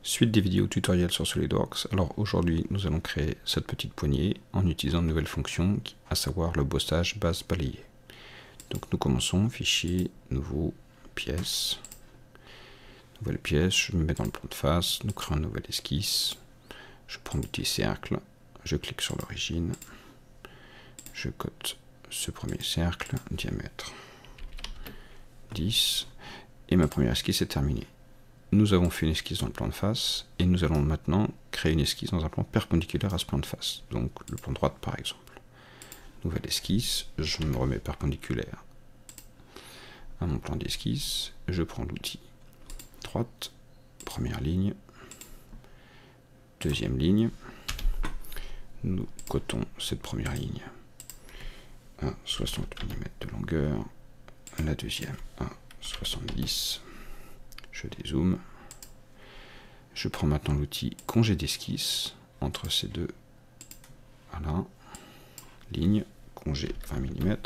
Suite des vidéos tutoriels sur SolidWorks. Alors aujourd'hui, nous allons créer cette petite poignée en utilisant une nouvelle fonction, à savoir le bossage base balayé. Donc nous commençons, fichier, nouveau, pièce, nouvelle pièce, je me mets dans le plan de face, nous créons une nouvelle esquisse, je prends l'outil cercle, je clique sur l'origine, je cote ce premier cercle, diamètre 10, et ma première esquisse est terminée. Nous avons fait une esquisse dans le plan de face, et nous allons maintenant créer une esquisse dans un plan perpendiculaire à ce plan de face, donc le plan de droite par exemple. Nouvelle esquisse, je me remets perpendiculaire à mon plan d'esquisse, je prends l'outil droite, première ligne, deuxième ligne, nous cotons cette première ligne à 60 mm de longueur, la deuxième à 70, je dézoome, je prends maintenant l'outil congé d'esquisse entre ces deux, voilà, ligne, congé 20 mm,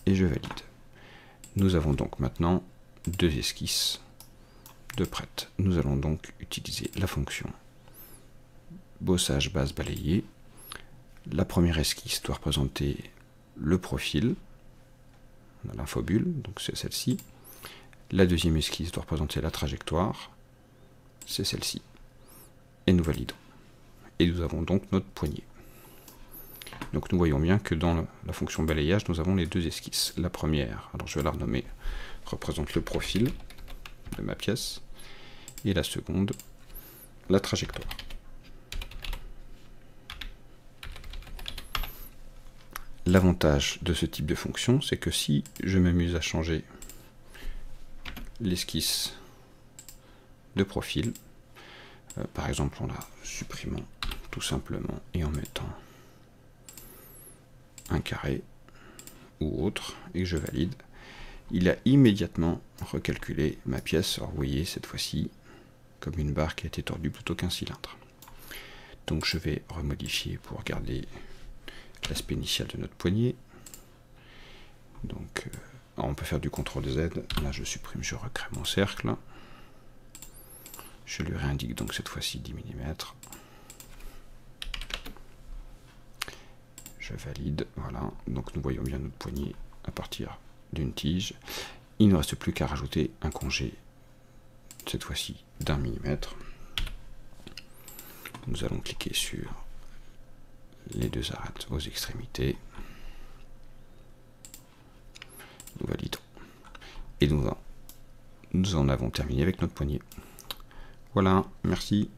et je valide. Nous avons donc maintenant deux esquisses de prêtes. Nous allons donc utiliser la fonction bossage base balayé. La première esquisse doit représenter le profil, l'infobule, donc c'est celle-ci. La deuxième esquisse doit représenter la trajectoire, c'est celle-ci. Et nous validons. Et nous avons donc notre poignée. Donc nous voyons bien que dans la fonction balayage, nous avons les deux esquisses. La première, alors je vais la renommer, représente le profil de ma pièce, et la seconde, la trajectoire. L'avantage de ce type de fonction, c'est que si je m'amuse à changer l'esquisse de profil, par exemple en la supprimant tout simplement et en mettant un carré ou autre, et que je valide, il a immédiatement recalculé ma pièce. Alors vous voyez cette fois-ci comme une barre qui a été tordue plutôt qu'un cylindre. Donc je vais remodifier pour garder l'aspect initial de notre poignée. Donc on peut faire du CTRL Z, là je supprime, je recrée mon cercle, je lui réindique donc cette fois-ci 10 mm, je valide, voilà, donc nous voyons bien notre poignée à partir d'une tige. Il ne reste plus qu'à rajouter un congé, cette fois-ci d'1 mm. Nous allons cliquer sur les deux arêtes aux extrémités, nous validons, et nous en avons terminé avec notre poignée. Voilà, merci.